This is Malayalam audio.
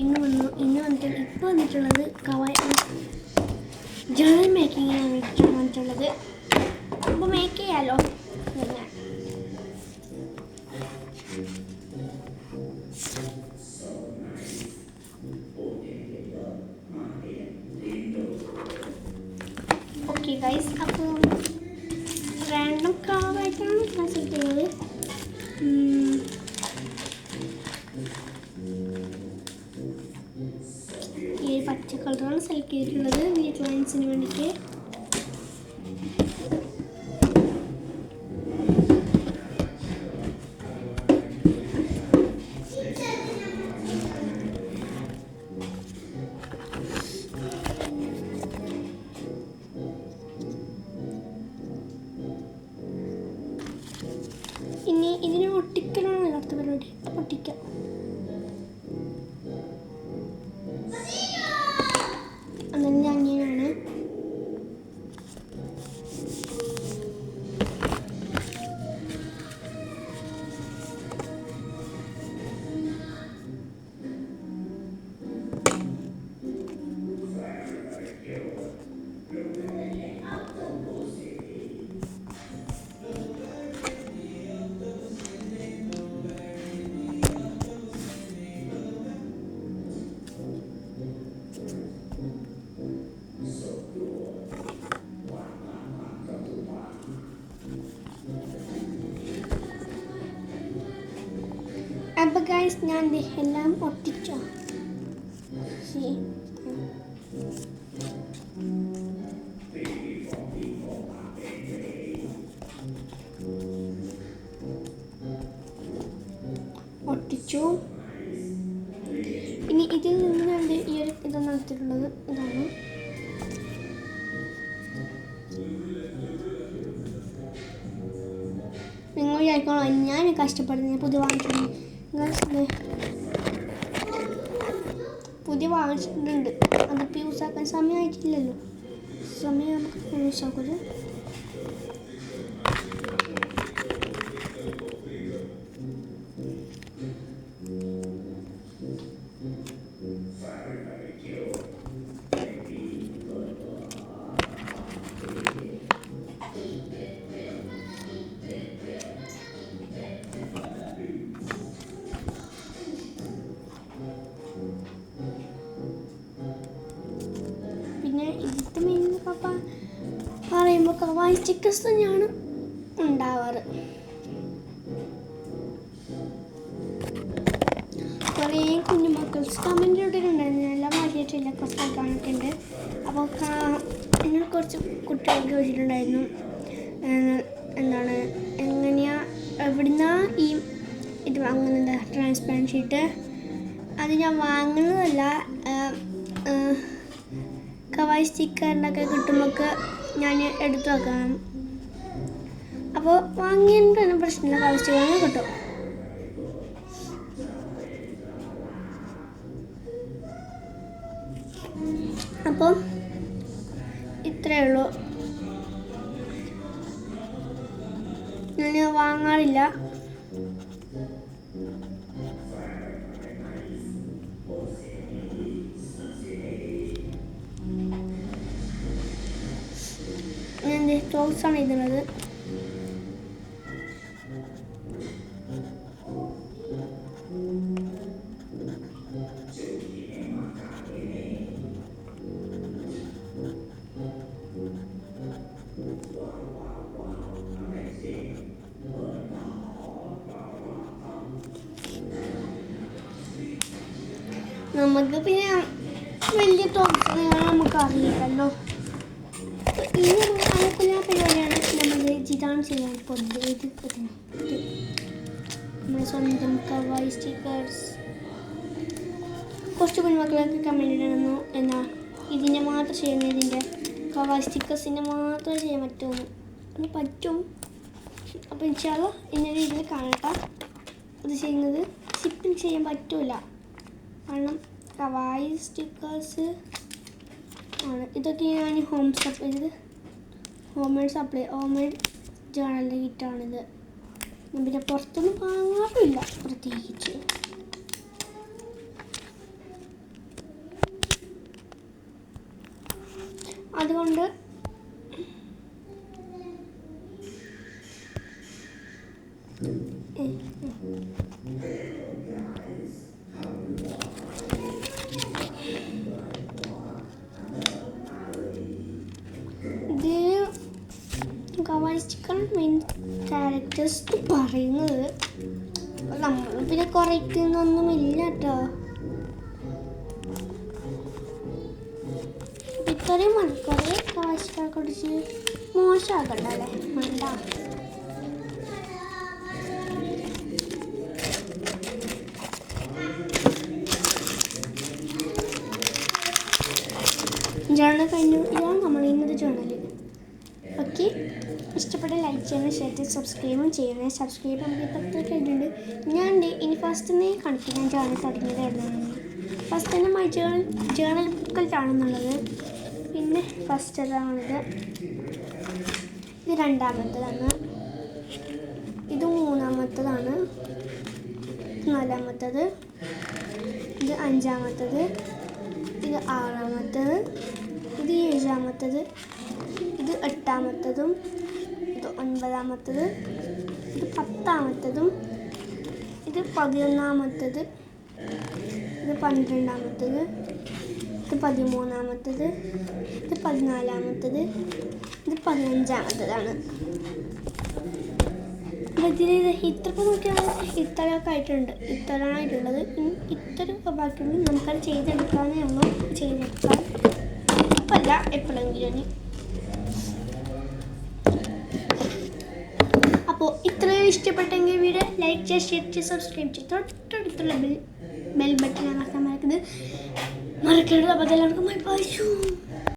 ഇന്ന് വന്നിട്ടുള്ളത് ജേണൽ മേക്കിങ്ങിനാണ് വേണ്ടിയിട്ടാണ് വന്നിട്ടുള്ളത്. അപ്പോൾ മേക്ക് ചെയ്യാമല്ലോ. ഓക്കെ ഗൈസ്, അപ്പോൾ റാൻഡം കളറായിട്ടാണ് ഞാൻ സെലക്ട് ചെയ്യുന്നത്. ഈ പച്ച കളറാണ് സെലക്ട് ചെയ്തിട്ടുള്ളത് നീറ്റ് ലൈൻസിന് വേണ്ടിയിട്ട്. ഇനി ഇതിനെ ഒട്ടിക്കലാണ് അടുത്ത പരിപാടി. ഒട്ടിക്കാം. അങ്ങനെ അങ്ങനെയാണ്. അപ്പോൾ ഗൈസ്, ഞാൻ എല്ലാം ഒട്ടിച്ചോ. ഒട്ടിച്ചു. ഇനി ഇതിൽ നിന്ന് ഞാൻ ഈ ഒരു ഇതൊന്നും എടുത്തിട്ടുള്ളത് ഇതാണ്. നിങ്ങൾ വിചാരിക്കണം ഞാൻ കഷ്ടപ്പെടുന്നത് പുതിയ വാങ്ങിച്ചിട്ടുണ്ട്. പുതിയ വാങ്ങിച്ചിട്ടുണ്ട്, അതിപ്പോൾ യൂസ് ആക്കാൻ സമയമായിട്ടില്ലല്ലോ. സമയം നമുക്ക് യൂസ് ആക്കുമല്ലോ. പിന്നെ ഇതിൻ്റെ മെയിൻ പപ്പ പറയുമ്പോൾ കവായി സ്റ്റിക്കേഴ്സ് തന്നെയാണ് ഉണ്ടാവാറ്. കുറേ കുഞ്ഞു മക്കൾസ് കമൻറ്റ് ഇട്ടിട്ടുണ്ടായിരുന്നു. എല്ലാം മാറ്റിയിട്ടില്ല, കുറച്ച് കാണിട്ടുണ്ട്. അപ്പോൾ എന്നോട് കുറച്ച് കുട്ടികൾക്ക് ചോദിച്ചിട്ടുണ്ടായിരുന്നു എന്താണ് എവിടുന്നാ ഈ ഇത് വാങ്ങുന്നത് ട്രാൻസ്പെറൻറ്റ് ഷീറ്റ്. അത് ഞാൻ വാങ്ങുന്നതല്ല, കവായി സ്റ്റിക്കറിൻ്റെയൊക്കെ കിട്ടുമ്പോൾ ഞാൻ എടുത്തു വെക്കണം. അപ്പോൾ വാങ്ങിയതിൻ്റെ പ്രശ്നമില്ല, കവായി സ്റ്റിക്കറിന് കിട്ടും. അപ്പോൾ ഇത്രയേ ഉള്ളൂ. ഞാൻ വാങ്ങാറില്ല. ഞാൻ ടോപ്സാണ് എഴുതുന്നത്. നമുക്ക് പിന്നെ വലിയ ടോപ്സ് നമുക്ക് അറിയില്ലല്ലോ. ഈ നമുക്കുള്ള പരിപാടിയാണ് നമ്മൾ ഇതാണ് ചെയ്യാൻ പോകുന്നത്. നമ്മുടെ സ്വന്തം കവായി സ്റ്റിക്കേഴ്സ്. കുറച്ച് കുഞ്ഞുമക്കളൊക്കെ കമൻറ്റ് ഇടണമെന്നു എന്നാ ഇതിനെ മാത്രം ചെയ്യുന്നത്, ഇതിൻ്റെ കവായി സ്റ്റിക്കേഴ്സിൻ്റെ മാത്രം ചെയ്യാൻ പറ്റുമെന്ന്. അത് പറ്റും. അപ്പോൾ ഇൻഷാല്ലാ ഇന്ന രീതിയിൽ കാണട്ടെ. അത് ചെയ്യുന്നത് ഷിപ്പിംഗ് ചെയ്യാൻ പറ്റില്ല, കാരണം കവായി സ്റ്റിക്കേഴ്സ് ആണ്. ഇതൊക്കെ ഞാൻ ഹോം മെയ്ഡ് ജേണലിൻ്റെ കിറ്റാണിത്. പിന്നെ പുറത്തൊന്നും വാങ്ങാറില്ല പ്രത്യേകിച്ച്. അതുകൊണ്ട് കവായി സ്റ്റിക്കർ മെയിൻ ക്യാരക്ടേഴ്സ് പറയുന്നത് നമ്മൾ പിന്നെ കുറയ്ക്കുന്നൊന്നുമില്ല കേട്ടോ. ഇത്രയും മതി. കുറേ കവായി സ്റ്റിക്കർ കുടിച്ച് മോശമാക്കണ്ടല്ലേ, വേണ്ട. ജേണൽ കഴിഞ്ഞു. ഇതാണ് നമ്മൾ ഇന്നത്തെ ജേണൽ. ഓക്കെ, ഇഷ്ടപ്പെട്ട ലൈക്ക് ചെയ്യണം, ഷെയർ ചെയ്ത് സബ്സ്ക്രൈബും ചെയ്യണേ. സബ്സ്ക്രൈബ് നമുക്ക് ഇപ്പോഴത്തെ കഴിഞ്ഞിട്ടുണ്ട്. ഞാൻ ഇനി ഫസ്റ്റ് തന്നെ കാണിക്കും ഞാൻ ജേണൽ തുടങ്ങിയത് എവിടെയാണെന്ന്. ഫസ്റ്റ് തന്നെ മൈ ജേണൽ ബുക്കിലാണെന്നുള്ളത്. പിന്നെ ഫസ്റ്റ് അതാണിത്, ഇത് രണ്ടാമത്തതാണ്, ഇത് മൂന്നാമത്തതാണ്, നാലാമത്തത്, ഇത് അഞ്ചാമത്തത്, ഇത് ആറാമത്തത്, ഇത് ഏഴാമത്തത്, ഇത് എട്ടാമത്തതും, ഇത് ഒൻപതാമത്തത്, ഇത് പത്താമത്തതും, ഇത് 11ാമത്തത്, ഇത് 12ാമത്തത്, ഇത് 13ാമത്തത്, ഇത് 14ാമത്തത്, ഇത് 15ാമത്തതാണ്. ഇതിൽ ഇത്രയൊക്കെ നോക്കിയാൽ ഇത്രയൊക്കെ ആയിട്ടുണ്ട്. ഇത്രയാണ് ആയിട്ടുള്ളത്. ഇത്രയൊക്കെ ബാക്കിയുണ്ട്. നമുക്കത് ചെയ്തെടുക്കാനേ ഉള്ളൂ. ചെയ്തെടുക്കാൻ അല്ല എപ്പോഴെങ്കിലും. അപ്പോൾ ഇത്രയും ഇഷ്ടപ്പെട്ടെങ്കിൽ വീഡിയോ ലൈക്ക് ചെയ്യുക, ഷെയർ ചെയ്യുക, സബ്സ്ക്രൈബ് ചെയ്യുക. തൊട്ടടുത്തുള്ള ബെൽ ബട്ടൺ അമർത്താൻ മറക്കരുത്. അപ്പോൾ എല്ലാവർക്കും ബൈ.